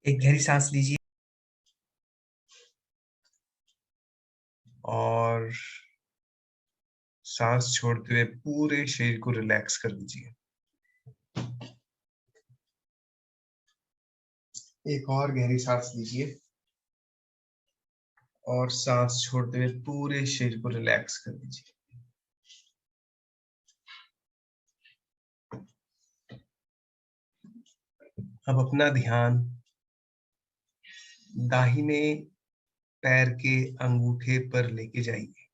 एक गहरी सांस लीजिए और सांस छोड़ते हुए पूरे शरीर को रिलैक्स कर दीजिए। एक और गहरी सांस लीजिए और सांस छोड़ते हुए पूरे शरीर को रिलैक्स कर दीजिए। अब अपना ध्यान दाहिने पैर के अंगूठे पर लेके जाइए।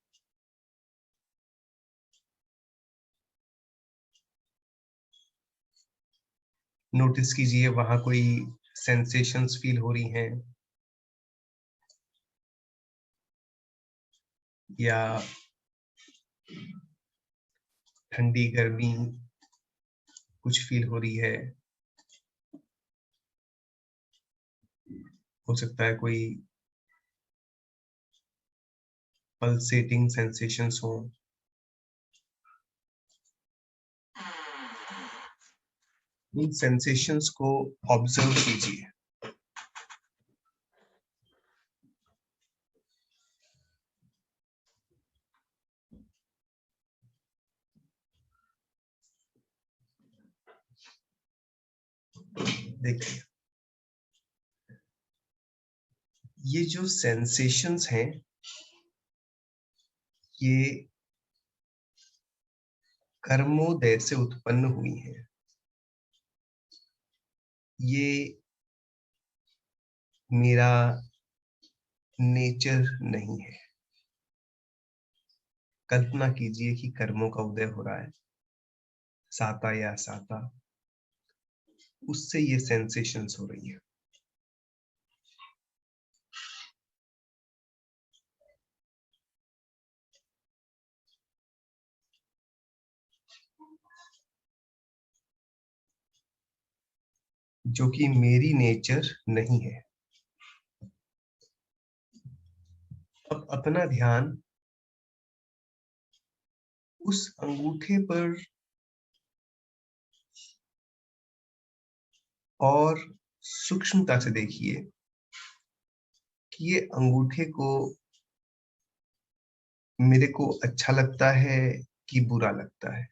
नोटिस कीजिए वहां कोई सेंसेशंस फील हो रही हैं या ठंडी गर्मी कुछ फील हो रही है। हो सकता है कोई पल्सेटिंग सेंसेशंस हो। इन सेंसेशंस को ऑब्जर्व कीजिए। देखिए, ये जो सेंसेशंस हैं ये कर्मोदय से उत्पन्न हुई हैं। ये मेरा नेचर नहीं है। कल्पना कीजिए कि कर्मों का उदय हो रहा है, साता या साता, उससे ये सेंसेशंस हो रही है। जो कि मेरी नेचर नहीं है। अब अपना ध्यान उस अंगूठे पर और सूक्ष्मता से देखिए कि ये अंगूठे को मेरे को अच्छा लगता है कि बुरा लगता है,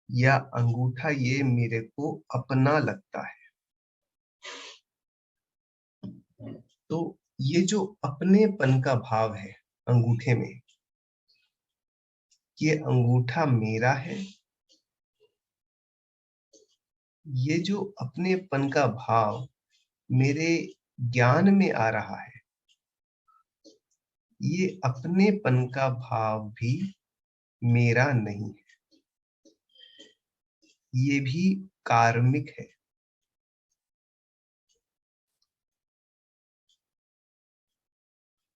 या अंगूठा ये मेरे को अपना लगता है। तो ये जो अपनेपन का भाव है अंगूठे में, ये अंगूठा मेरा है। ये जो अपनेपन का भाव मेरे ज्ञान में आ रहा है, ये अपनेपन का भाव भी मेरा नहीं है। ये भी कार्मिक है।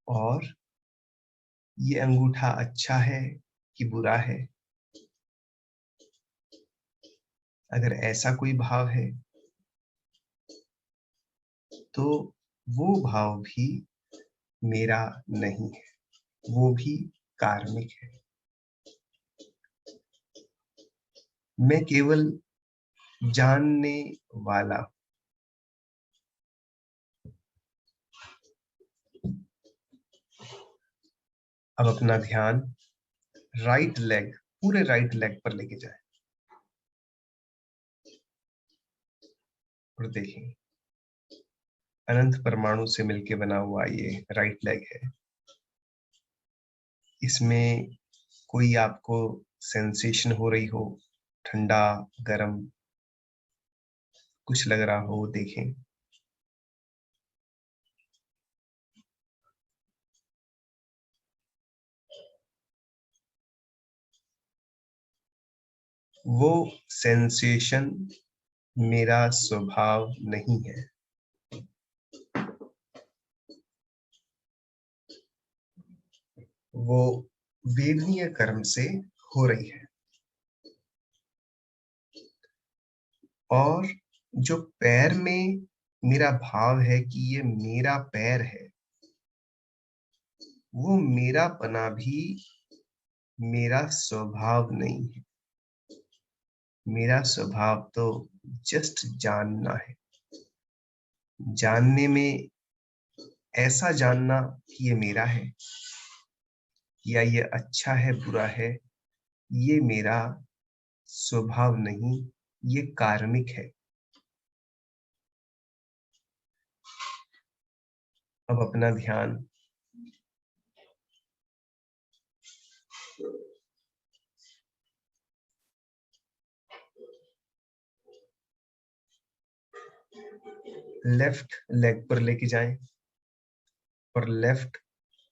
और ये अंगूठा अच्छा है कि बुरा है, अगर ऐसा कोई भाव है तो वो भाव भी मेरा नहीं है, वो भी कार्मिक है। मैं केवल जानने वाला। अब अपना ध्यान राइट लेग, पूरे राइट लेग पर लेके जाए और देखें अनंत परमाणु से मिलके बना हुआ ये राइट लेग है। इसमें कोई आपको सेंसेशन हो रही हो, ठंडा गरम कुछ लग रहा हो, देखें। वो सेंसेशन मेरा स्वभाव नहीं है। वो वेदनीय कर्म से हो रही है। और जो पैर में मेरा भाव है कि ये मेरा पैर है, वो मेरा पना भी मेरा स्वभाव नहीं है। मेरा स्वभाव तो जस्ट जानना है। जानने में ऐसा जानना कि ये मेरा है या ये अच्छा है बुरा है, ये मेरा स्वभाव नहीं, ये कार्मिक है। अब अपना ध्यान लेफ्ट लेग पर लेके जाएं और लेफ्ट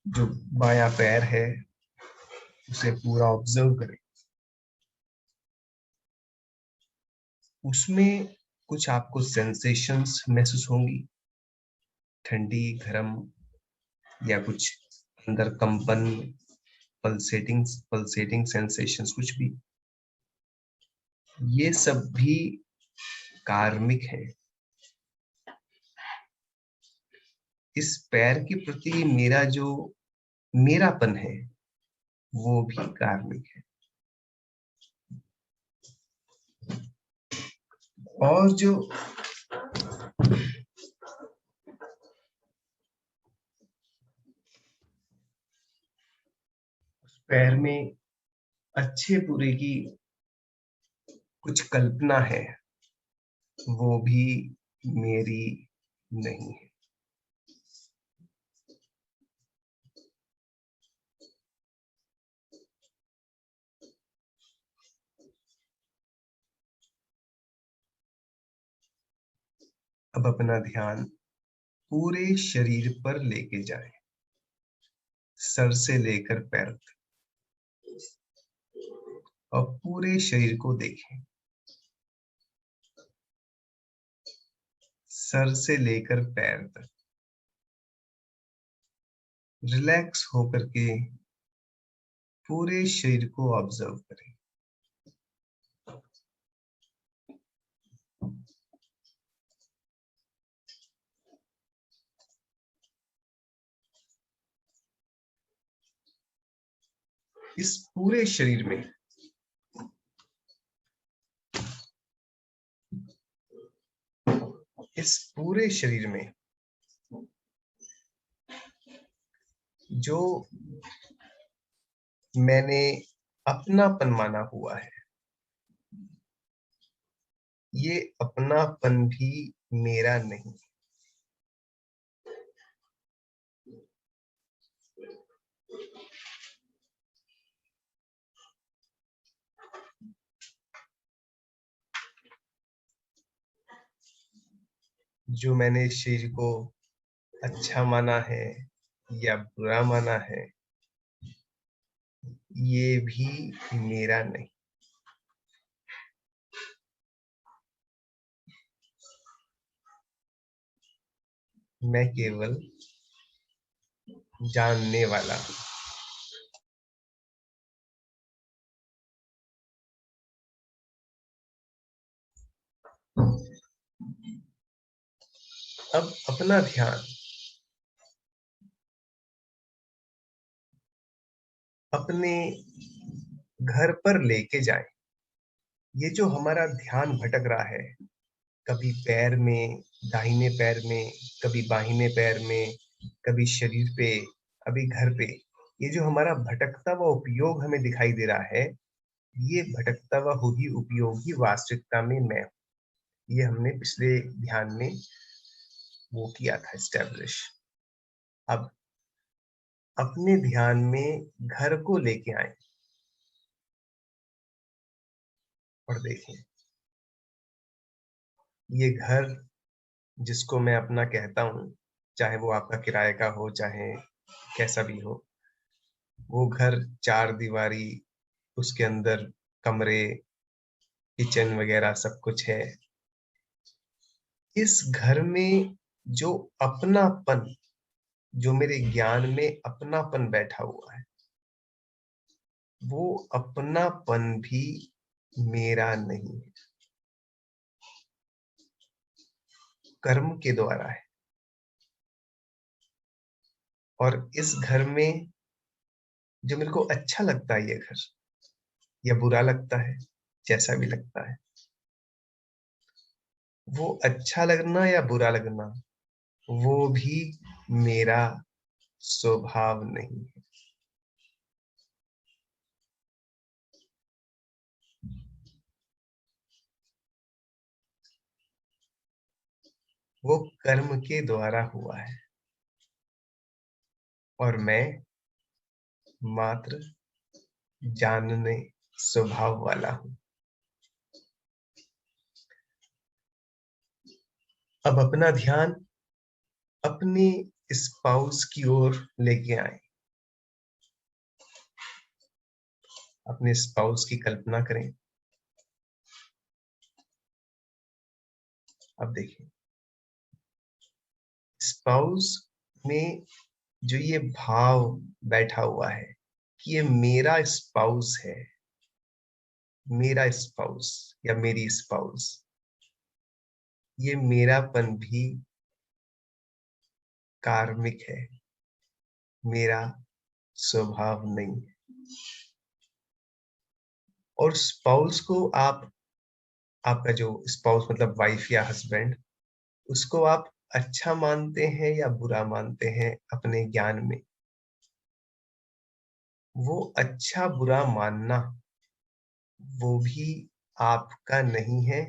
जो बायां पैर है उसे पूरा ऑब्जर्व करें। उसमें कुछ आपको सेंसेशंस महसूस होंगी, ठंडी, गर्म या कुछ अंदर कंपन, पल्सेटिंग पल्सेटिंग सेंसेशंस, कुछ भी। ये सब भी कार्मिक है। इस पैर के प्रति मेरा जो मेरापन है वो भी कार्मिक है। और जो पैर में अच्छे बुरे की कुछ कल्पना है वो भी मेरी नहीं है। अब अपना ध्यान पूरे शरीर पर लेके जाएं, सर से लेकर पैर तक, और पूरे शरीर को देखें, सर से लेकर पैर तक। रिलैक्स होकर के पूरे शरीर को ऑब्जर्व करें। इस पूरे शरीर में जो मैंने अपनापन माना हुआ है, ये अपनापन भी मेरा नहीं। जो मैंने इस शरीर को अच्छा माना है या बुरा माना है, ये भी मेरा नहीं। मैं केवल जानने वाला हूं। अब अपना ध्यान अपने घर पर लेके जाएं। ये जो हमारा ध्यान भटक रहा है, कभी पैर में, दाहिने पैर में, कभी बाहिने पैर में, कभी शरीर पे, अभी घर पे, ये जो हमारा भटकता हुआ उपयोग हमें दिखाई दे रहा है, ये भटकता हुआ ही उपयोग ही वास्तविकता में मैं हूं। ये हमने पिछले ध्यान में वो किया था, एस्टेब्लिश। अब अपने ध्यान में घर को लेके आए और देखें ये घर जिसको मैं अपना कहता हूँ, चाहे वो आपका किराए का हो, चाहे कैसा भी हो, वो घर चार दीवारी, उसके अंदर कमरे, किचन वगैरह सब कुछ है। इस घर में जो अपनापन, जो मेरे ज्ञान में अपनापन बैठा हुआ है, वो अपनापन भी मेरा नहीं है, कर्म के द्वारा है। और इस घर में जो मेरे को अच्छा लगता है, ये घर, या बुरा लगता है, जैसा भी लगता है, वो अच्छा लगना या बुरा लगना वो भी मेरा स्वभाव नहीं है। वो कर्म के द्वारा हुआ है और मैं मात्र जानने स्वभाव वाला हूं। अब अपना ध्यान अपने स्पाउस की ओर लेके आए। अपने स्पाउस की कल्पना करें। अब देखिए, स्पाउस में जो ये भाव बैठा हुआ है कि ये मेरा स्पाउस है, मेरा स्पाउस या मेरी स्पाउस, ये मेरापन भी कार्मिक है, मेरा स्वभाव नहीं है। और स्पाउस को आप, आपका जो स्पाउस मतलब वाइफ या हस्बैंड, उसको आप अच्छा मानते हैं या बुरा मानते हैं अपने ज्ञान में? वो अच्छा बुरा मानना वो भी आपका नहीं है,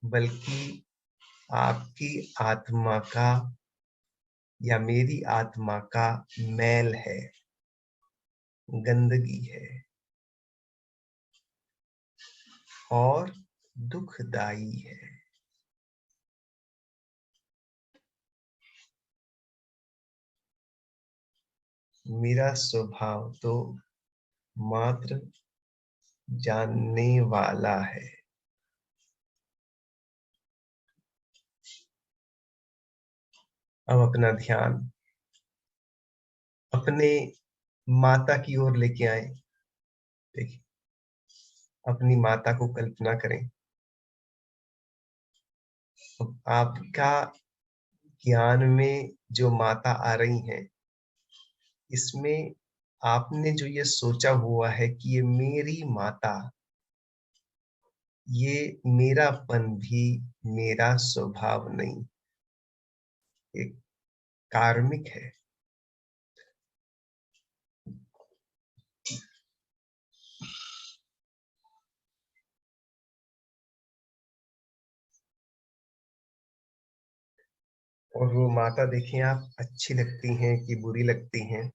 बल्कि आपकी आत्मा का या मेरी आत्मा का मैल है, गंदगी है और दुखदाई है। मेरा स्वभाव तो मात्र जानने वाला है। अब अपना ध्यान अपने माता की ओर लेके आए। देखिए, अपनी माता को कल्पना करें। अब आपका ज्ञान में जो माता आ रही हैं, इसमें आपने जो ये सोचा हुआ है कि ये मेरी माता, ये मेरापन भी मेरा स्वभाव नहीं, एक कार्मिक है। और वो माता देखें आप, अच्छी लगती हैं कि बुरी लगती हैं?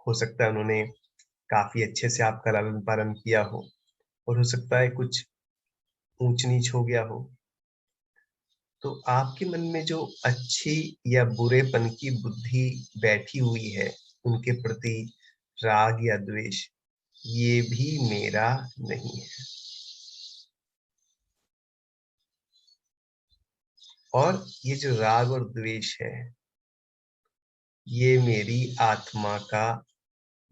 हो सकता है उन्होंने काफी अच्छे से आपका लालन पालन किया हो, और हो सकता है कुछ ऊंच नीच हो गया हो। तो आपके मन में जो अच्छी या बुरेपन की बुद्धि बैठी हुई है उनके प्रति, राग या द्वेष, ये भी मेरा नहीं है। और ये जो राग और द्वेष है, ये मेरी आत्मा का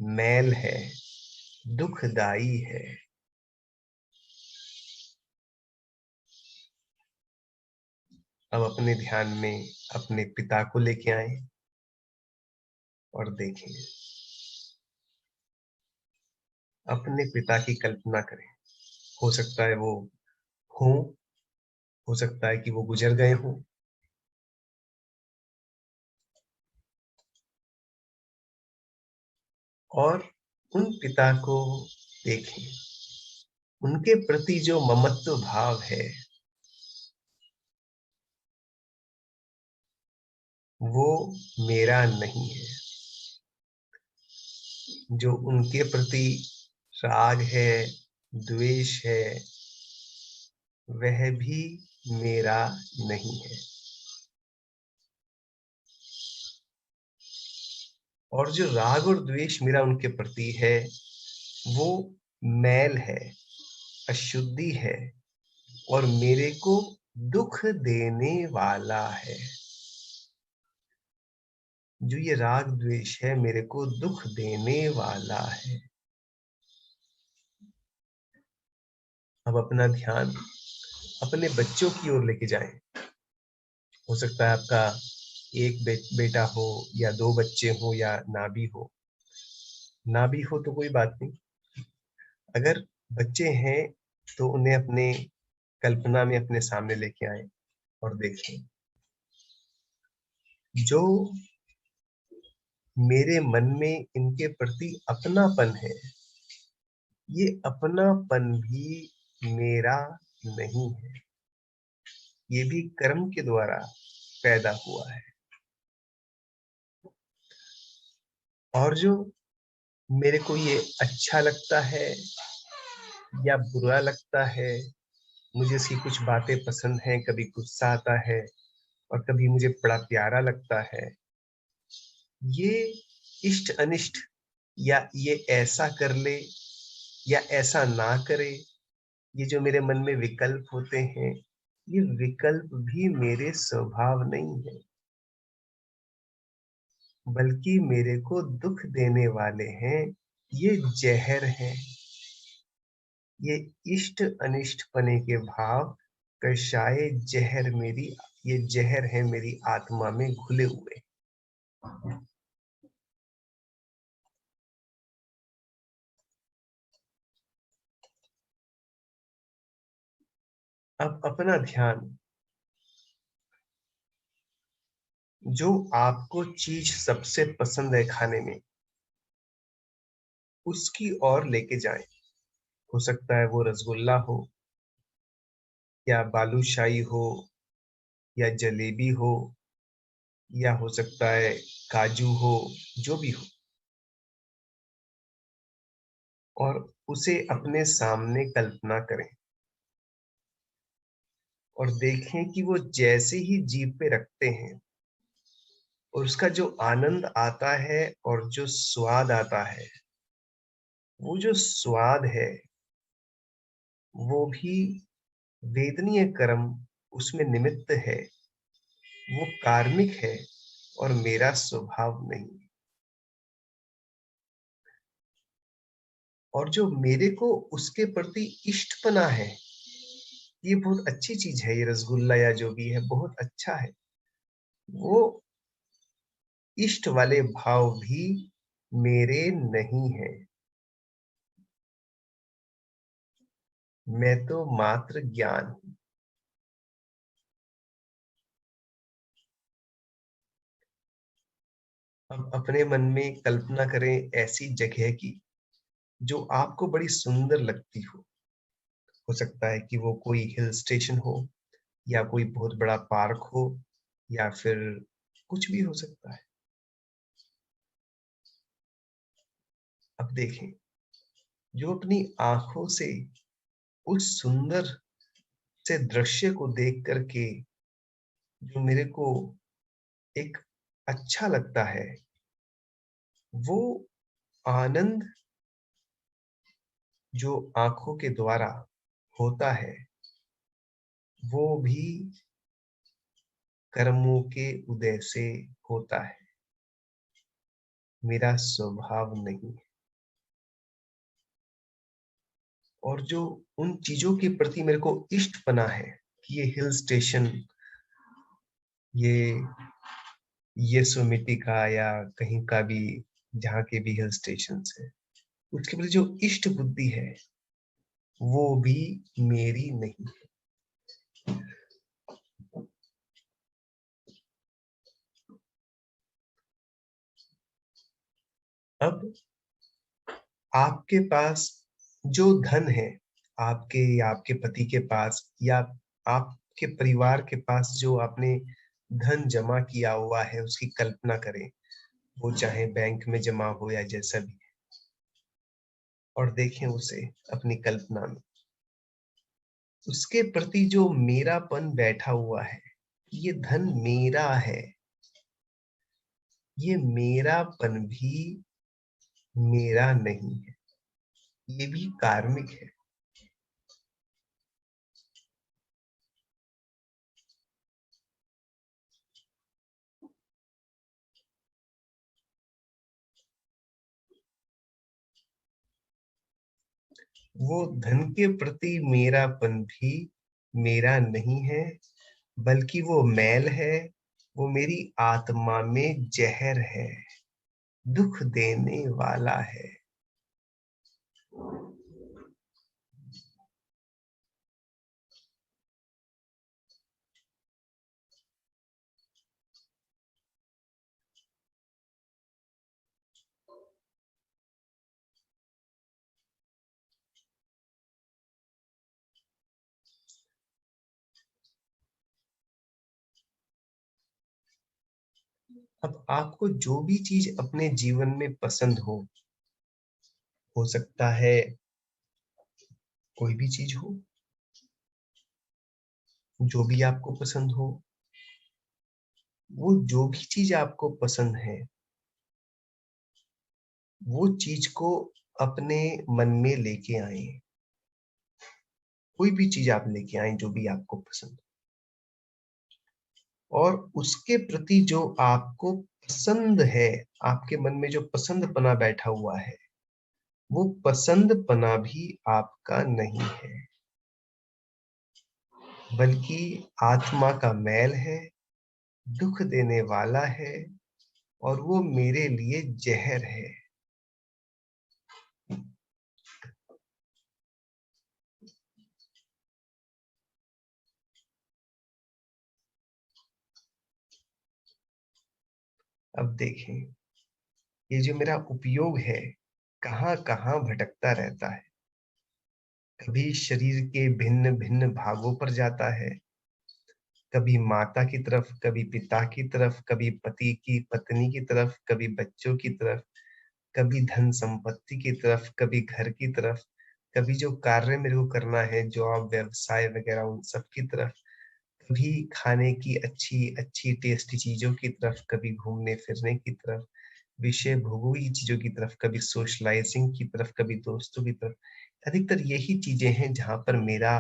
मैल है, दुखदाई है। अब अपने ध्यान में अपने पिता को लेके आए और देखें। अपने पिता की कल्पना करें। हो सकता है वो हों, हो सकता है कि वो गुजर गए हों। और उन पिता को देखें। उनके प्रति जो ममत्व भाव है, वो मेरा नहीं है। जो उनके प्रति राग है, द्वेष है, वह भी मेरा नहीं है। और जो राग और द्वेष मेरा उनके प्रति है, वो मैल है, अशुद्धि है और मेरे को दुख देने वाला है। जो ये राग द्वेष है, मेरे को दुख देने वाला है। अब अपना ध्यान अपने बच्चों की ओर लेके जाएं। हो सकता है आपका एक बेटा हो या दो बच्चे हो या ना भी हो। ना भी हो तो कोई बात नहीं। अगर बच्चे हैं तो उन्हें अपने कल्पना में अपने सामने लेके आए और देखें। जो मेरे मन में इनके प्रति अपनापन है, ये अपनापन भी मेरा नहीं है, ये भी कर्म के द्वारा पैदा हुआ है। और जो मेरे को ये अच्छा लगता है या बुरा लगता है, मुझे इसकी कुछ बातें पसंद हैं, कभी गुस्सा आता है और कभी मुझे बड़ा प्यारा लगता है, ये इष्ट अनिष्ट या ये ऐसा कर ले या ऐसा ना करे, ये जो मेरे मन में विकल्प होते हैं, ये विकल्प भी मेरे स्वभाव नहीं है, बल्कि मेरे को दुख देने वाले हैं, ये जहर हैं। ये इष्ट अनिष्ट पने के भाव कषाय जहर मेरी, ये जहर है मेरी आत्मा में घुले हुए। अब अपना ध्यान जो आपको चीज सबसे पसंद है खाने में, उसकी ओर लेके जाएं। हो सकता है वो रसगुल्ला हो या बालूशाही हो या जलेबी हो या हो सकता है काजू हो, जो भी हो, और उसे अपने सामने कल्पना करें और देखें कि वो जैसे ही जीभ पे रखते हैं और उसका जो आनंद आता है और जो स्वाद आता है, वो जो स्वाद है वो भी वेदनीय कर्म उसमें निमित्त है, वो कार्मिक है और मेरा स्वभाव नहीं। और जो मेरे को उसके प्रति इष्टपना है, ये बहुत अच्छी चीज है, ये रसगुल्ला या जो भी है बहुत अच्छा है, वो इष्ट वाले भाव भी मेरे नहीं है। मैं तो मात्र ज्ञान हूं। अब अपने मन में कल्पना करें ऐसी जगह की जो आपको बड़ी सुंदर लगती हो सकता है कि वो कोई हिल स्टेशन हो या कोई बहुत बड़ा पार्क हो या फिर कुछ भी हो सकता है। अब देखें, जो अपनी आंखों से उस सुंदर से दृश्य को देख करके जो मेरे को एक अच्छा लगता है, वो आनंद जो आंखों के द्वारा होता है, वो भी कर्मों के उदय से होता है, मेरा स्वभाव नहीं है। और जो उन चीजों के प्रति मेरे को इष्टपना है कि ये हिल स्टेशन, ये यशोमिति का या कहीं का भी, जहाँ के भी हिल स्टेशन है, उसके प्रति जो इष्ट बुद्धि है, वो भी मेरी नहीं। अब आपके पास जो धन है, आपके या आपके पति के पास या आपके परिवार के पास जो आपने धन जमा किया हुआ है, उसकी कल्पना करें, वो चाहे बैंक में जमा हो या जैसा भी, और देखें उसे अपनी कल्पना में, उसके प्रति जो मेरापन बैठा हुआ है, ये धन मेरा है, ये मेरापन भी मेरा नहीं है, ये भी कार्मिक है। वो धन के प्रति मेरापन भी मेरा नहीं है, बल्कि वो मैल है, वो मेरी आत्मा में जहर है, दुख देने वाला है। अब आपको जो भी चीज अपने जीवन में पसंद हो सकता है कोई भी चीज हो, जो भी आपको पसंद हो, वो जो भी चीज आपको पसंद है, वो चीज को अपने मन में लेके आए। कोई भी चीज आप लेके आए जो भी आपको पसंद हो, और उसके प्रति जो आपको पसंद है, आपके मन में जो पसंदपना बैठा हुआ है, वो पसंदपना भी आपका नहीं है, बल्कि आत्मा का मैल है, दुख देने वाला है, और वो मेरे लिए जहर है। अब देखें, ये जो मेरा उपयोग है कहाँ कहाँ भटकता रहता है। कभी शरीर के भिन्न भिन्न भागों पर जाता है, कभी माता की तरफ, कभी पिता की तरफ, कभी पति की पत्नी की तरफ, कभी बच्चों की तरफ, कभी धन संपत्ति की तरफ, कभी घर की तरफ, कभी जो कार्य मेरे को करना है, जॉब व्यवसाय वगैरह, उन सब की तरफ, कभी खाने की अच्छी अच्छी टेस्टी चीजों की तरफ, कभी घूमने फिरने की तरफ, विषय भोगों की चीजों की तरफ, कभी सोशलाइजिंग की तरफ, कभी दोस्तों की तरफ। अधिकतर यही चीजें हैं जहां पर मेरा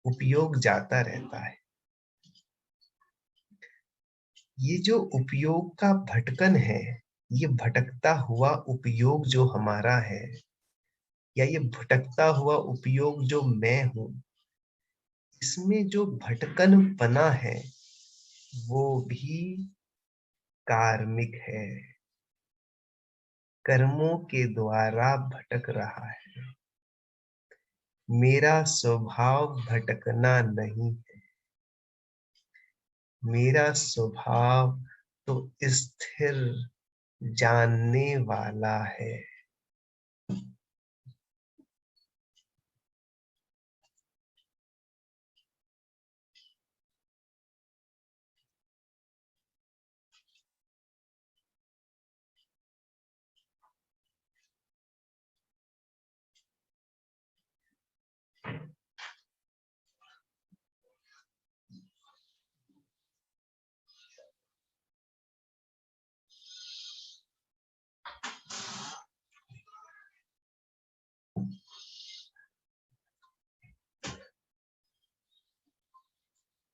उपयोग जाता रहता है। ये जो उपयोग का भटकन है, ये भटकता हुआ उपयोग जो हमारा है, या ये भटकता हुआ उपयोग जो मैं हूं, इसमें जो भटकन बना है, वो भी कार्मिक है, कर्मों के द्वारा भटक रहा है। मेरा स्वभाव भटकना नहीं है, मेरा स्वभाव तो स्थिर जानने वाला है।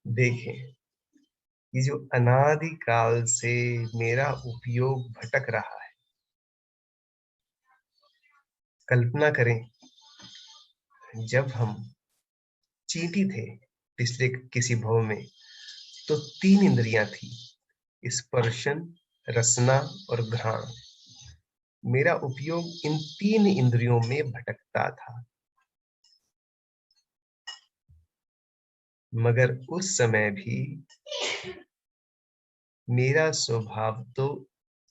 देखें, ये जो अनादि काल से मेरा उपयोग भटक रहा है, कल्पना करें, जब हम चींटी थे पिछले किसी भव में, तो तीन इंद्रियां थी, स्पर्शन, रसना और घ्राण। मेरा उपयोग इन तीन इंद्रियों में भटकता था, मगर उस समय भी मेरा स्वभाव तो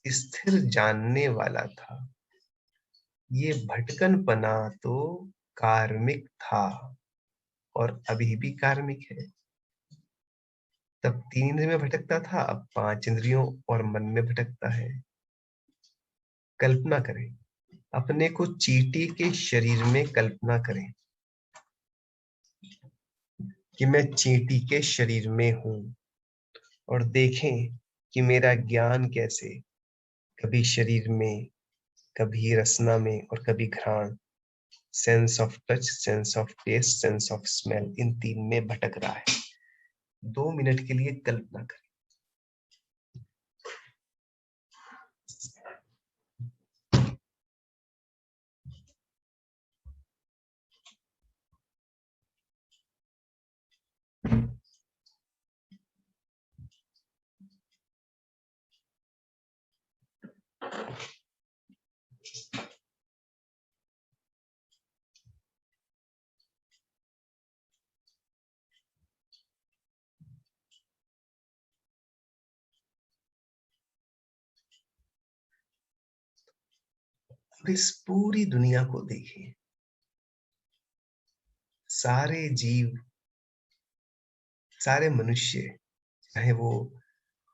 स्थिर जानने वाला था। ये भटकनपना तो कार्मिक था, और अभी भी कार्मिक है। तब तीन इंद्रियों में भटकता था, अब पांच इंद्रियों और मन में भटकता है। कल्पना करें, अपने को चींटी के शरीर में कल्पना करें कि मैं चींटी के शरीर में हूं, और देखें कि मेरा ज्ञान कैसे कभी शरीर में, कभी रसना में, और कभी घ्राण, sense of touch, sense of taste, sense of smell, इन तीन में भटक रहा है। 2 मिनट के लिए कल्पना करें। अब इस पूरी दुनिया को देखिए, सारे जीव, सारे मनुष्य, चाहे वो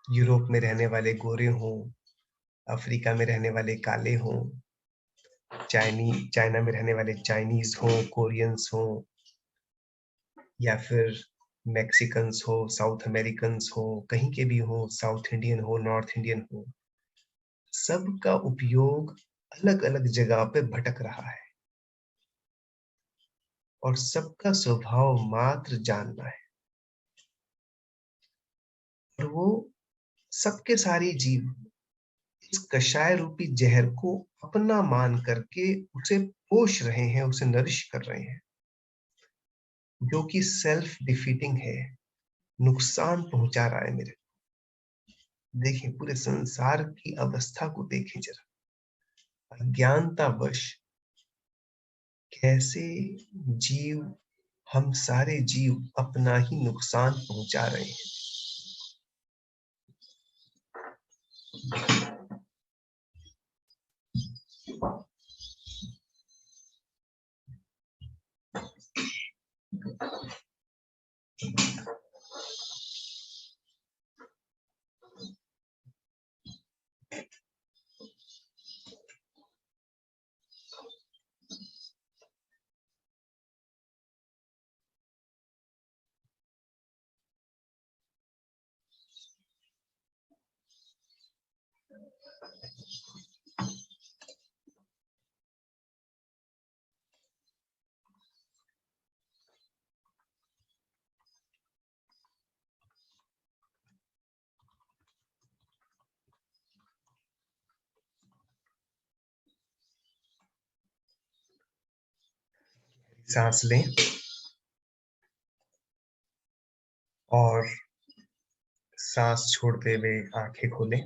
यूरोप में रहने वाले गोरे हों, अफ्रीका में रहने वाले काले हों, चाइना में रहने वाले चाइनीज हों, कोरियंस हों, या फिर मैक्सिकन्स हो, साउथ अमेरिकन्स हो, कहीं के भी हो, साउथ इंडियन हो, नॉर्थ इंडियन हो, सबका उपयोग अलग-अलग जगह पे भटक रहा है और सबका स्वभाव मात्र जानना है। और वो सबके सारे जीव इस कषाय रूपी जहर को अपना मान करके उसे पोष रहे हैं, उसे नरिश कर रहे हैं, जो कि सेल्फ डिफीटिंग है, नुकसान पहुंचा रहा है मेरे। देखिए पूरे संसार की अवस्था को देखें जरा, अज्ञानतावश कैसे जीव, हम सारे जीव अपना ही नुकसान पहुंचा रहे हैं। सांस लें और सांस छोड़ते हुए आंखें खोलें।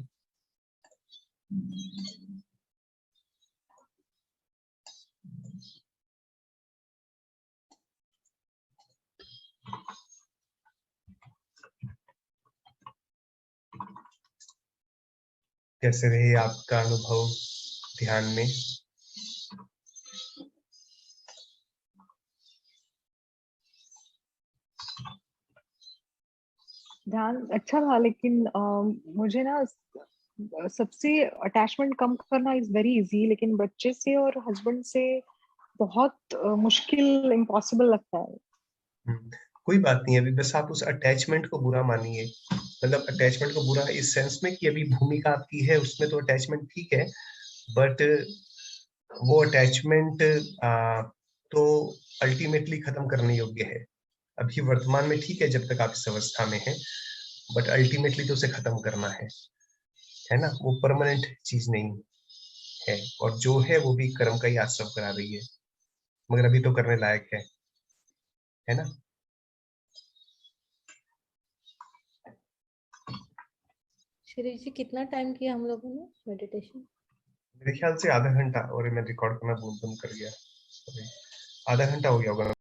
कैसे रहे आपका अनुभव ध्यान में? ध्यान अच्छा था, लेकिन मुझे ना सबसे अटैचमेंट कम करना इज वेरी इजी, लेकिन बच्चे से और हस्बैंड से बहुत मुश्किल, इम्पॉसिबल लगता है। कोई बात नहीं, अभी बस आप उस अटैचमेंट को बुरा मानिए। मतलब अटैचमेंट को बुरा इस सेंस में कि अभी भूमिका आपकी है उसमें तो अटैचमेंट ठीक है, बट वो अटैचमेंट तो अल्टीमेटली खत्म करने योग्य है। अभी वर्तमान में ठीक है जब तक आप इस अवस्था में हैं, बट अल्टीमेटली तो उसे खत्म करना है ना? वो परमानेंट चीज नहीं है, और जो है वो भी कर्म का ही आश्रम करा रही है, मगर अभी तो करने लायक है ना? शिरीष जी, कितना टाइम किया हम लोगों ने मेडिटेशन? मेरे ख्याल से आधा घंटा, और मैं रिकॉर्ड करना भूल कर गया। आधा घंटा हो गया होगा।